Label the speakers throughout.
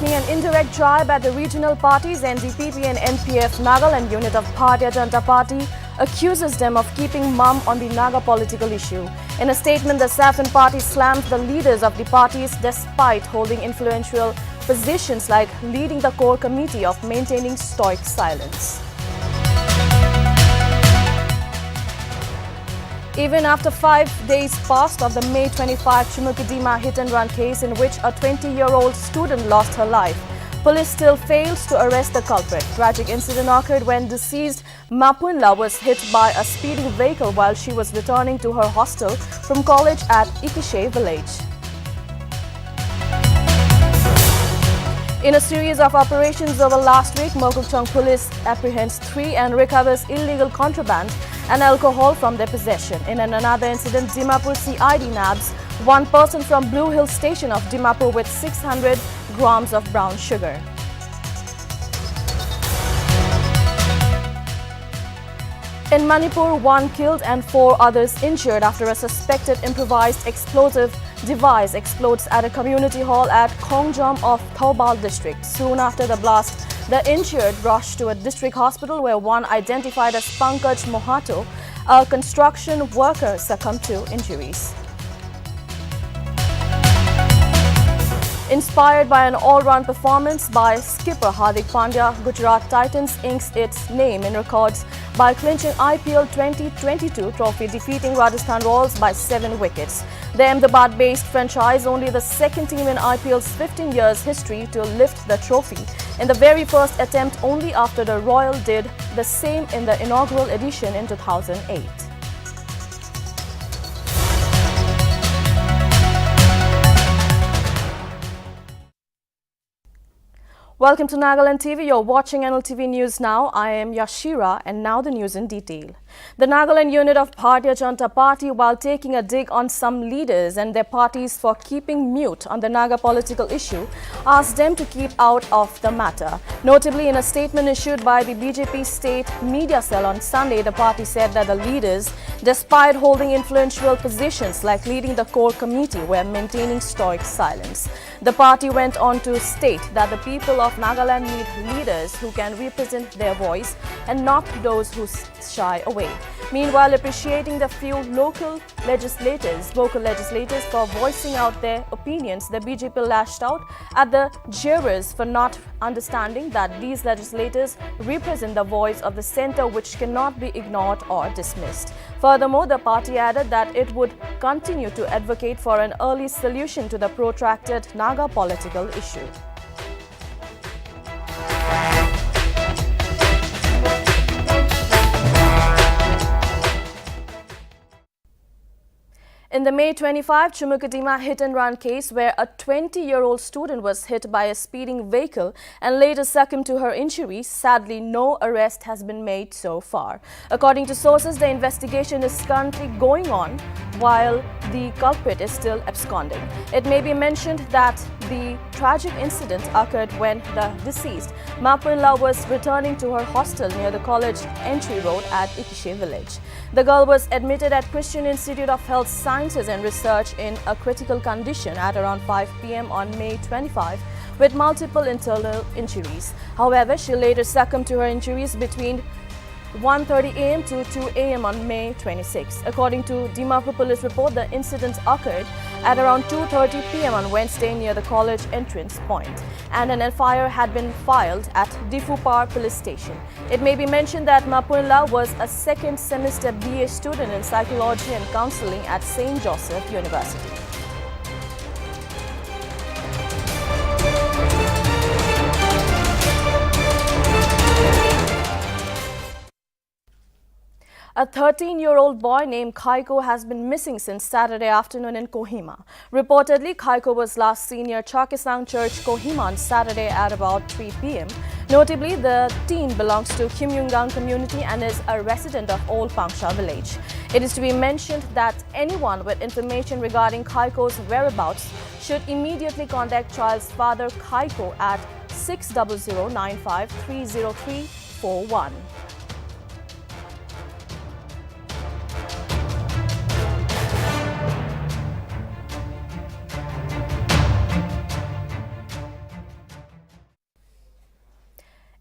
Speaker 1: sparking an indirect jibe at the regional parties. NDPP and NPF Nagaland unit of Bharatiya Janata Party accuses them of keeping mum on the Naga political issue. In a statement, the Saffron party slammed the leaders of the parties despite holding influential positions like leading the core committee of maintaining stoic silence. Even after 5 days passed of the May 25 Chumukadima hit-and-run case in which a 20-year-old student lost her life, police still fails to arrest the culprit. Tragic incident occurred when deceased Mapunla was hit by a speeding vehicle while she was returning to her hostel from college at Ikishe village. In a series of operations over last week, Mokokchung police apprehends 3 and recovers illegal contraband and alcohol from their possession. In another incident, Dimapur CID nabs one person from Blue Hill station of Dimapur with 600 grams of brown sugar. In Manipur, 1 killed and 4 others injured after a suspected improvised explosive device explodes at a community hall at Khongjam of Thoubal district. Soon after the blast, the injured rushed to a district hospital where one identified as Pankaj Mohato, a construction worker, succumbed to injuries. Inspired by an all-round performance by skipper Hardik Pandya, Gujarat Titans inks its name in records by clinching IPL 2022 trophy, defeating Rajasthan Royals by 7 wickets. The Ahmedabad-based franchise, only the second team in IPL's 15 years history to lift the trophy in the very first attempt, only after the Royal did the same in the inaugural edition in 2008. Welcome to Nagaland TV. You're watching Nltv News now. I am Yashira, and now the news in detail. The Nagaland unit of Bharatiya Janata Party, while taking a dig on some leaders and their parties for keeping mute on the Naga political issue, asked them to keep out of the matter. Notably, in a statement issued by the BJP state media cell on Sunday, the party said that the leaders, despite holding influential positions like leading the core committee, were maintaining stoic silence. The party went on to state that the people of Nagaland need leaders who can represent their voice and not those who shy away. Meanwhile, appreciating the few vocal legislators for voicing out their opinions, the BJP lashed out at the jeerers for not understanding that these legislators represent the voice of the centre, which cannot be ignored or dismissed. Furthermore, the party added that it would continue to advocate for an early solution to the protracted Naga political issue. In the May 25 Chumukadima hit-and-run case, where a 20-year-old student was hit by a speeding vehicle and later succumbed to her injuries, sadly no arrest has been made so far. According to sources, the investigation is currently going on while the culprit is still absconding. It may be mentioned that the tragic incident occurred when the deceased Mapunla was returning to her hostel near the college entry road at Ikishe village. The girl was admitted at Christian Institute of Health Sciences and Research in a critical condition at around 5 p.m. on May 25 with multiple internal injuries. However, she later succumbed to her injuries between 1:30 a.m. to 2 a.m. on May 26. According to Dimapur police report, the incident occurred at around 2:30 p.m. on Wednesday near the college entrance point, and an FIR had been filed at Difupar police station. It may be mentioned that Mapunla was a second semester BA student in psychology and counseling at St. Joseph University. A 13-year-old boy named Kaiko has been missing since Saturday afternoon in Kohima. Reportedly, Kaiko was last seen near Chakisang Church, Kohima on Saturday at about 3 p.m. Notably, the teen belongs to Kim Yungang community and is a resident of Old Pangsha village. It is to be mentioned that anyone with information regarding Kaiko's whereabouts should immediately contact child's father Kaiko at 600953031.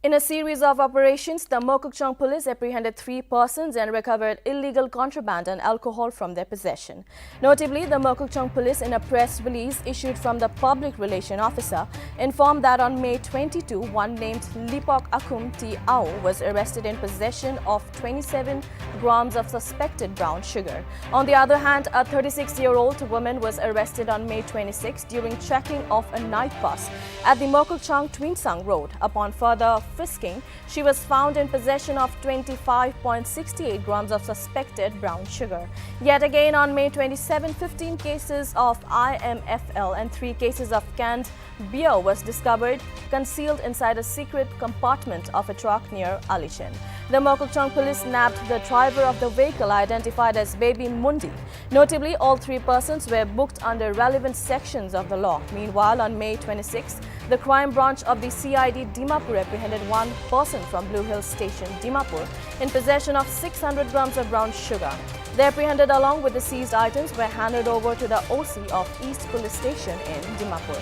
Speaker 1: In a series of operations, the Mokokchung police apprehended 3 persons and recovered illegal contraband and alcohol from their possession. Notably, the Mokokchung police, in a press release issued from the public relation officer, informed that on May 22, one named Lipok Akum T. Ao was arrested in possession of 27 grams of suspected brown sugar. On the other hand, a 36-year-old woman was arrested on May 26 during checking of a night bus at the Mokokchung Twinsang Road. Upon further frisking, she was found in possession of 25.68 grams of suspected brown sugar. Yet again on May 27, 15 cases of IMFL and 3 cases of canned beer was discovered concealed inside a secret compartment of a truck near Alishan. The Mokokchung police nabbed the driver of the vehicle, identified as Baby Mundi. Notably, all 3 persons were booked under relevant sections of the law. Meanwhile, on May 26, the crime branch of the CID Dimapur apprehended 1 person from Blue Hills Station, Dimapur, in possession of 600 grams of brown sugar. The apprehended along with the seized items were handed over to the OC of East Police Station in Dimapur.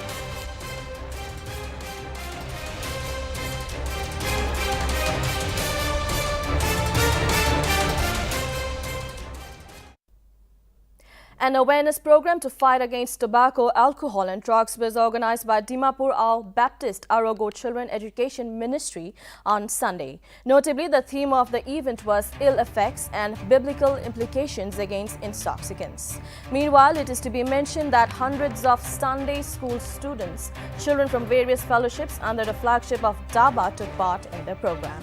Speaker 1: An awareness program to fight against tobacco, alcohol and drugs was organized by Dimapur Ao Baptist Arogo Children Education Ministry on Sunday. Notably, the theme of the event was ill effects and biblical implications against intoxicants. Meanwhile, it is to be mentioned that hundreds of Sunday school students, children from various fellowships under the flagship of DABA took part in the program.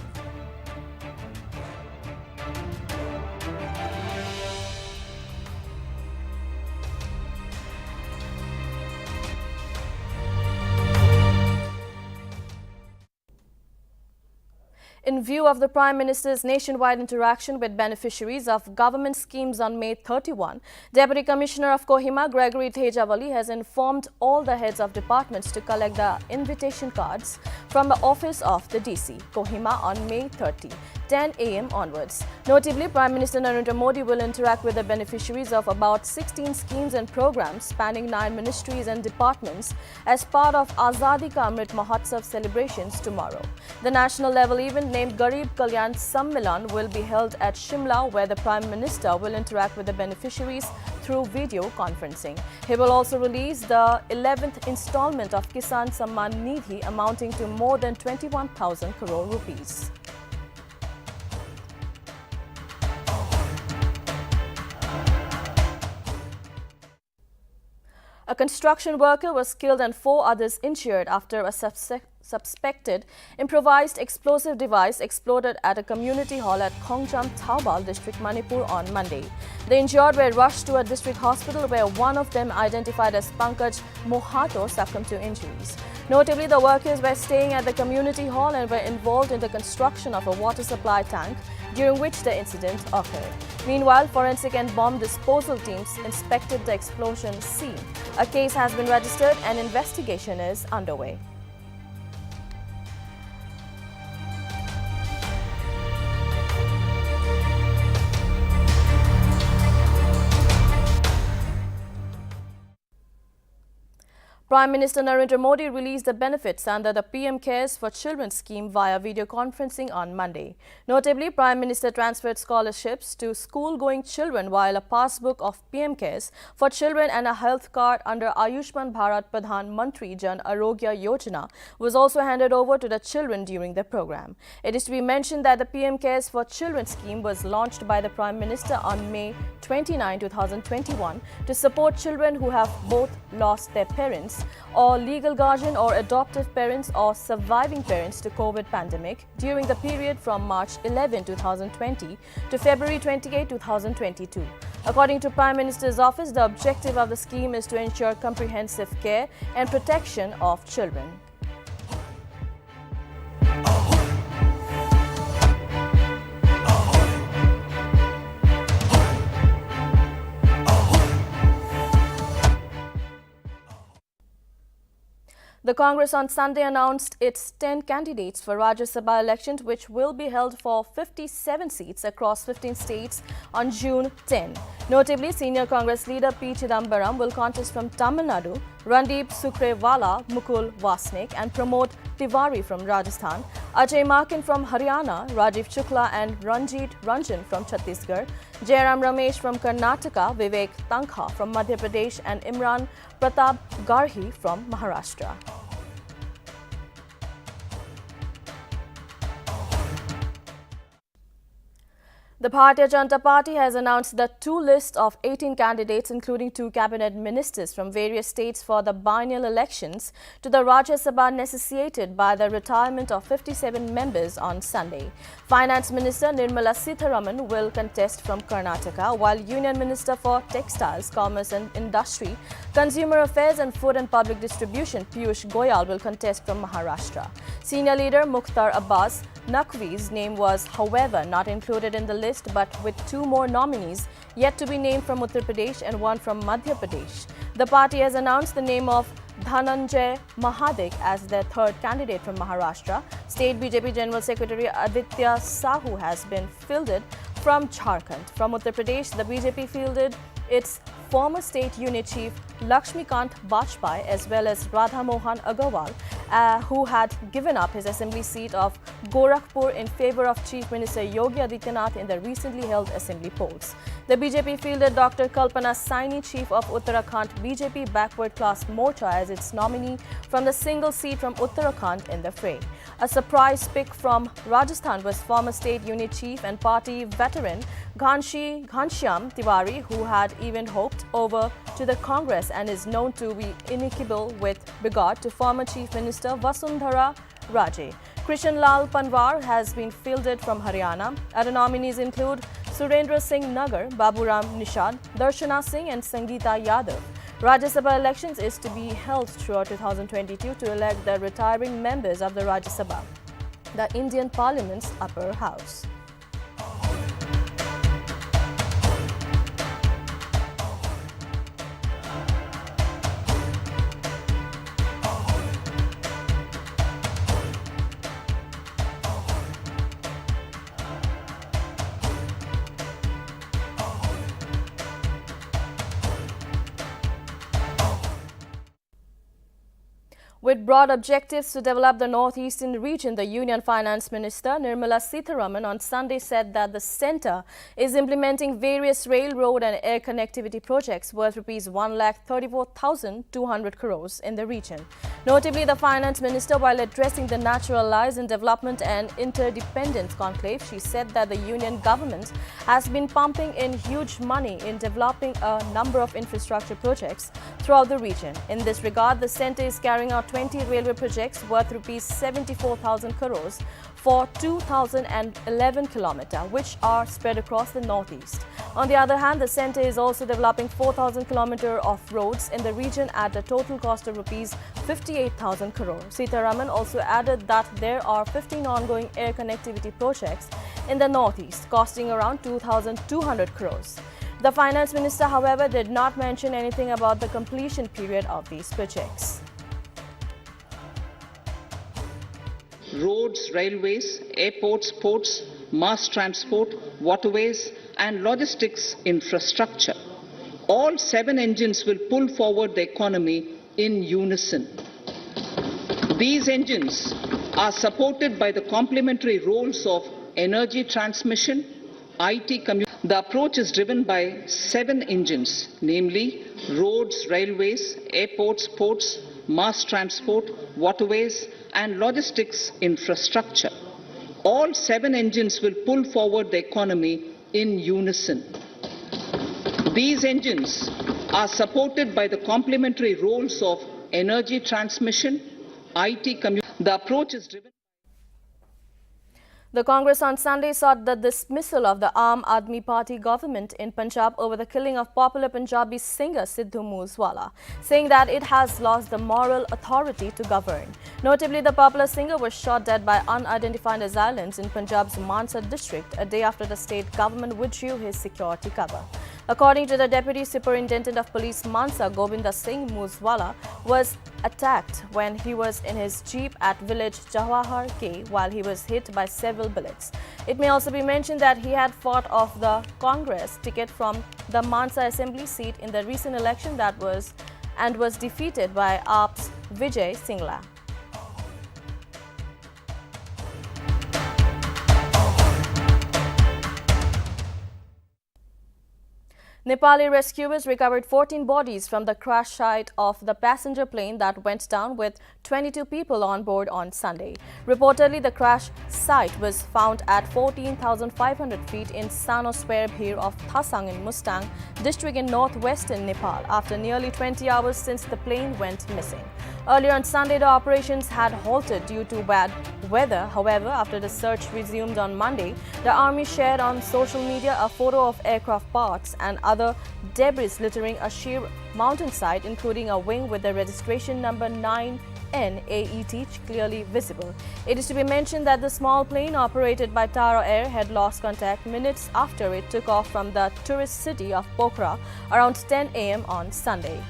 Speaker 1: In view of the Prime Minister's nationwide interaction with beneficiaries of government schemes on May 31, Deputy Commissioner of Kohima, Gregory Tejawali, has informed all the heads of departments to collect the invitation cards from the office of the DC, Kohima, on May 30, 10 a.m. onwards. Notably, Prime Minister Narendra Modi will interact with the beneficiaries of about 16 schemes and programs spanning 9 ministries and departments as part of Azadi Ka Amrit Mahotsav celebrations tomorrow. The national level event named Garib Kalyan Sammilan will be held at Shimla, where the Prime Minister will interact with the beneficiaries through video conferencing. He will also release the 11th installment of Kisan Samman Nidhi amounting to more than 21,000 crore rupees. A construction worker was killed and 4 others injured after a suspected improvised explosive device exploded at a community hall at Khongjam, Thaubal district, Manipur on Monday. The injured were rushed to a district hospital where one of them, identified as Pankaj Mohato, succumbed to injuries. Notably, the workers were staying at the community hall and were involved in the construction of a water supply tank, during which the incident occurred. Meanwhile, forensic and bomb disposal teams inspected the explosion scene. A case has been registered and investigation is underway. Prime Minister Narendra Modi released the benefits under the PM Cares for Children scheme via video conferencing on Monday. Notably, Prime Minister transferred scholarships to school-going children, while a passbook of PM Cares for Children and a health card under Ayushman Bharat Pradhan Mantri Jan Arogya Yojana was also handed over to the children during the program. It is to be mentioned that the PM Cares for Children scheme was launched by the Prime Minister on May 29, 2021 to support children who have both lost their parents or legal guardian or adoptive parents or surviving parents to COVID pandemic during the period from March 11, 2020 to February 28, 2022. According to Prime Minister's office, the objective of the scheme is to ensure comprehensive care and protection of children. The Congress on Sunday announced its 10 candidates for Rajya Sabha elections, which will be held for 57 seats across 15 states on June 10. Notably, senior Congress leader P. Chidambaram will contest from Tamil Nadu, Randeep Sukrewala, Mukul Wasnik and Pramod Tiwari from Rajasthan, Ajay Makin from Haryana, Rajiv Shukla and Ranjit Ranjan from Chhattisgarh, Jairam Ramesh from Karnataka, Vivek Tankha from Madhya Pradesh and Imran Pratap Garhi from Maharashtra. The Bharatiya Janata Party has announced the two lists of 18 candidates, including 2 cabinet ministers from various states for the biennial elections to the Rajya Sabha necessitated by the retirement of 57 members on Sunday. Finance Minister Nirmala Sitharaman will contest from Karnataka, while Union Minister for Textiles, Commerce and Industry, Consumer Affairs and Food and Public Distribution Piyush Goyal will contest from Maharashtra. Senior leader Mukhtar Abbas Naqvi's name was, however, not included in the list, but with 2 more nominees yet to be named from Uttar Pradesh and 1 from Madhya Pradesh. The party has announced the name of Dhananjay Mahadik as their 3rd candidate from Maharashtra. State BJP General Secretary Aditya Sahu has been fielded from Jharkhand. From Uttar Pradesh, the BJP fielded its former state unit chief Lakshmikant Bajpai as well as Radha Mohan Agarwal, who had given up his assembly seat of Gorakhpur in favor of Chief Minister Yogi Adityanath in the recently held assembly polls. The BJP fielded Dr. Kalpana Saini, chief of Uttarakhand BJP Backward Class Morcha, as its nominee from the single seat from Uttarakhand in the fray. A surprise pick from Rajasthan was former state unit chief and party veteran Ghanshyam Tiwari, who had even hoped over to the Congress and is known to be inequitable with regard to former Chief Minister Vasundhara Raje. Krishan Lal Panwar has been fielded from Haryana. Other nominees include Surendra Singh Nagar, Baburam Nishad, Darshana Singh and Sangeeta Yadav. Rajya Sabha elections is to be held throughout 2022 to elect the retiring members of the Rajya Sabha, the Indian Parliament's upper house. With broad objectives to develop the northeastern region, the Union Finance Minister Nirmala Sitharaman on Sunday said that the centre is implementing various railroad and air connectivity projects worth Rs 1,34,200 crores in the region. Notably, the Finance Minister, while addressing the Natural Allies in Development and Interdependence Conclave, she said that the Union government has been pumping in huge money in developing a number of infrastructure projects throughout the region. In this regard, the centre is carrying out 20 railway projects worth Rs 74,000 crores for 2,011 kilometers, which are spread across the northeast. On the other hand, the centre is also developing 4,000 kilometers of roads in the region at a total cost of Rs 58,000 crores. Sitharaman also added that there are 15 ongoing air connectivity projects in the northeast, costing around 2,200 crores. The Finance Minister, however, did not mention anything about the completion period of these projects.
Speaker 2: Roads, railways, airports, ports, mass transport, waterways and logistics infrastructure. All 7 engines will pull forward the economy in unison. These engines are supported by the complementary roles of energy transmission, IT communication. The approach is driven by 7 engines, namely roads, railways, airports, ports, mass transport, waterways and logistics infrastructure. All 7 engines will pull forward the economy in unison. These engines are supported by the complementary roles of energy transmission, IT communication. The approach is driven.
Speaker 1: The Congress on Sunday sought the dismissal of the Aam Aadmi Party government in Punjab over the killing of popular Punjabi singer Sidhu Moosewala, saying that it has lost the moral authority to govern. Notably, the popular singer was shot dead by unidentified assailants in Punjab's Mansa district a day after the state government withdrew his security cover. According to the Deputy Superintendent of Police Mansa, Govinda Singh, Moosewala was attacked when he was in his jeep at village Jawahar K while he was hit by several bullets. It may also be mentioned that he had fought off the Congress ticket from the Mansa Assembly seat in the recent election that was and was defeated by AAP's Vijay Singla. Nepali rescuers recovered 14 bodies from the crash site of the passenger plane that went down with 22 people on board on Sunday. Reportedly, the crash site was found at 14,500 feet in Sanosware Bhir of Thasang in Mustang district in northwestern Nepal after nearly 20 hours since the plane went missing. Earlier on Sunday, the operations had halted due to bad weather. However, after the search resumed on Monday, the army shared on social media a photo of aircraft parts and other debris littering a sheer mountainside, including a wing with the registration number 9NAET clearly visible. It is to be mentioned that the small plane operated by Tara Air had lost contact minutes after it took off from the tourist city of Pokhara around 10 a.m. on Sunday.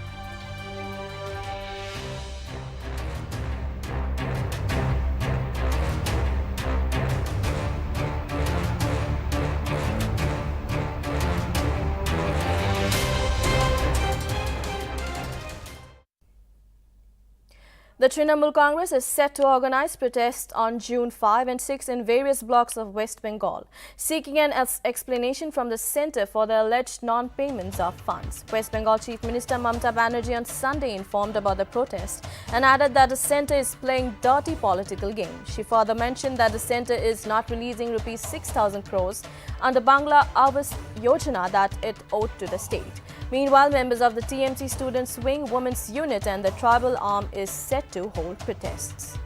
Speaker 1: The Trinamool Congress is set to organize protests on June 5 and 6 in various blocks of West Bengal, seeking an explanation from the centre for the alleged non-payments of funds. West Bengal Chief Minister Mamata Banerjee on Sunday informed about the protest and added that the centre is playing dirty political game. She further mentioned that the centre is not releasing rupees 6,000 crores under Bangla Awas Yojana that it owed to the state. Meanwhile, members of the TMC Students' Wing Women's Unit and the tribal arm is set to hold protests.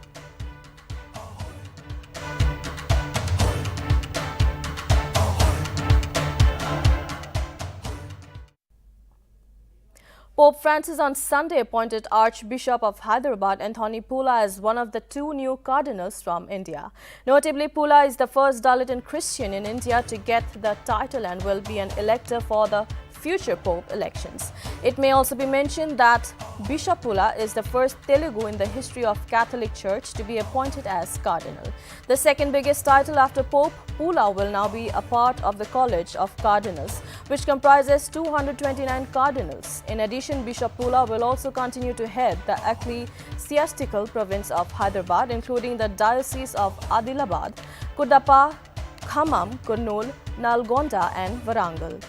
Speaker 1: Pope Francis on Sunday appointed Archbishop of Hyderabad Anthony Pula as one of the 2 new cardinals from India. Notably, Pula is the first Dalit and Christian in India to get the title and will be an elector for the future Pope elections. It may also be mentioned that Bishop Pula is the first Telugu in the history of Catholic Church to be appointed as cardinal. The second biggest title after Pope, Pula will now be a part of the College of Cardinals, which comprises 229 cardinals. In addition, Bishop Pula will also continue to head the ecclesiastical province of Hyderabad, including the Diocese of Adilabad, Kudappa, Khammam, Kurnool, Nalgonda and Warangal.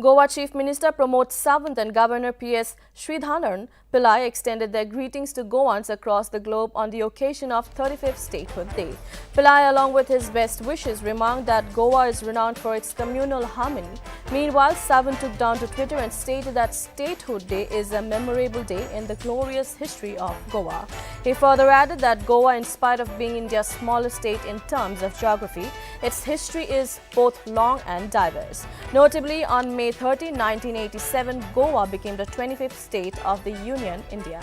Speaker 1: Goa Chief Minister Pramod Sawant and Governor P.S. Sridharan Pillai extended their greetings to Goans across the globe on the occasion of 35th Statehood Day. Pillai, along with his best wishes, remarked that Goa is renowned for its communal harmony. Meanwhile, Sawant took down to Twitter and stated that Statehood Day is a memorable day in the glorious history of Goa. He further added that Goa, in spite of being India's smallest state in terms of geography, its history is both long and diverse. Notably, on May 13, 1987, Goa became the 25th state of the Union, India.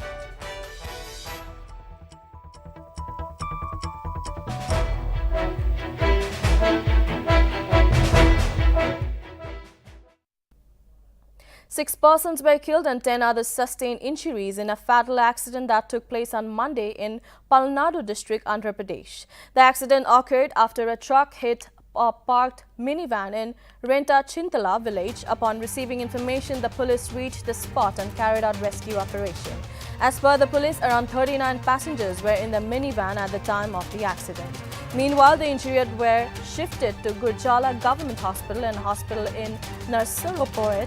Speaker 1: Six persons were killed and 10 others sustained injuries in a fatal accident that took place on Monday in Palnadu district, Andhra Pradesh. The accident occurred after a truck hit a parked minivan in Renta Chintala village. Upon receiving information, the police reached the spot and carried out rescue operation. As per the police, around 39 passengers were in the minivan at the time of the accident. Meanwhile, the injured were shifted to Gurjala Government Hospital and hospital in Narsaropore.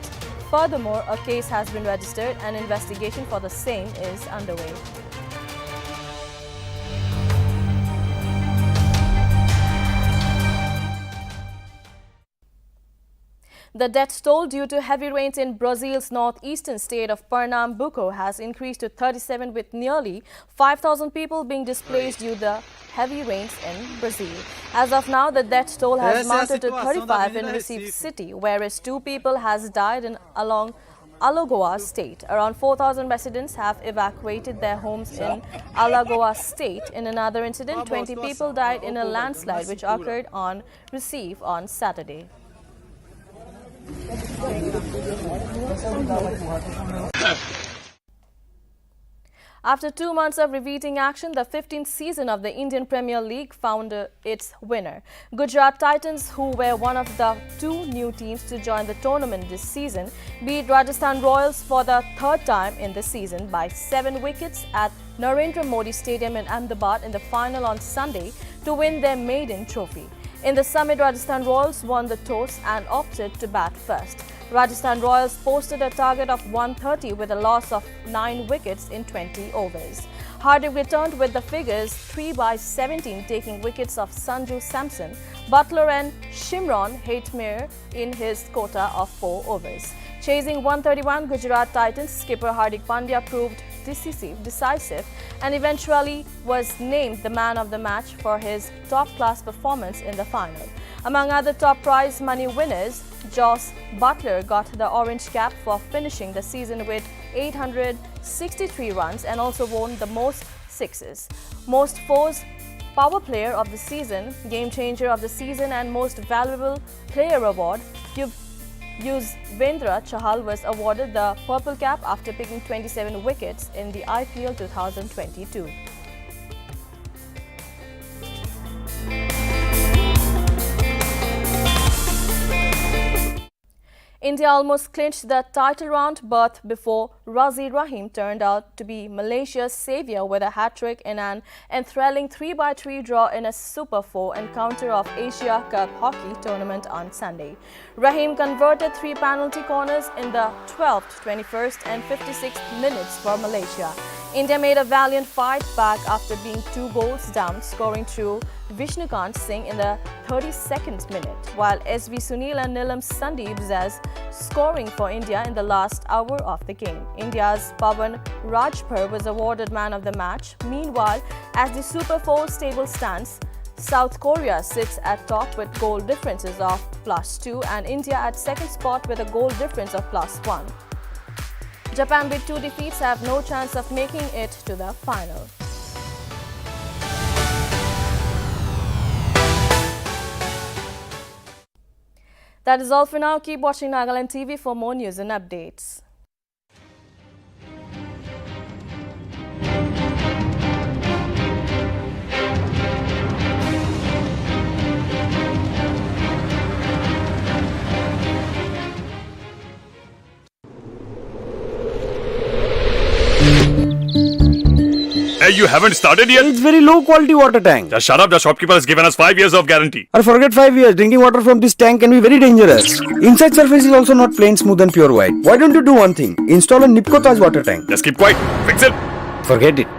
Speaker 1: Furthermore, a case has been registered and investigation for the same is underway. The death toll due to heavy rains in Brazil's northeastern state of Pernambuco has increased to 37, with nearly 5,000 people being displaced due to the heavy rains in Brazil. As of now, the death toll has mounted to 35 in Recife City, whereas 2 people has died along Alagoas state. Around 4,000 residents have evacuated their homes in Alagoas state. In another incident, 20 people died in a landslide which occurred on Recife on Saturday. After 2 months of repeating action, the 15th season of the Indian Premier League found its winner. Gujarat Titans, who were one of the 2 new teams to join the tournament this season, beat Rajasthan Royals for the 3rd time in the season by 7 wickets at Narendra Modi Stadium in Ahmedabad in the final on Sunday to win their maiden trophy. In the summit, Rajasthan Royals won the toss and opted to bat first. Rajasthan Royals posted a target of 130 with a loss of 9 wickets in 20 overs. Hardik returned with the figures 3 by 17, taking wickets of Sanju Samson, Butler and Shimron Hetmyer in his quota of 4 overs. Chasing 131, Gujarat Titans skipper Hardik Pandya proved decisive and eventually was named the man of the match for his top-class performance in the final. Among other top prize money winners, Jos Butler got the orange cap for finishing the season with 863 runs and also won the most sixes, most fours, power player of the season, game changer of the season and most valuable player award. Yuzvendra Chahal was awarded the purple cap after picking 27 wickets in the IPL 2022. India almost clinched the title round berth before Razi Rahim turned out to be Malaysia's saviour with a hat-trick in an enthralling 3-3 draw in a Super 4 encounter of Asia Cup hockey tournament on Sunday. Rahim converted 3 penalty corners in the 12th, 21st and 56th minutes for Malaysia. India made a valiant fight back after being 2 goals down, scoring through Vishnukant Singh in the 32nd minute, while SV Sunil and Nilam Sandeep as scoring for India in the last hour of the game. India's Pawan Rajpur was awarded man of the match. Meanwhile, as the Super 4 table stands, South Korea sits at top with goal differences of +2 and India at second spot with a goal difference of +1. Japan with 2 defeats have no chance of making it to the final. That is all for now. Keep watching Nltv for more news and updates.
Speaker 3: Hey, you haven't started yet?
Speaker 4: It's very low quality water tank.
Speaker 3: Just shut up, the shopkeeper has given us 5 years of guarantee.
Speaker 4: Or forget 5 years, drinking water from this tank can be very dangerous. Inside surface is also not plain, smooth and pure white. Why don't you do one thing? Install a Nipkotaj water tank.
Speaker 3: Just keep quiet. Fix it.
Speaker 4: Forget it.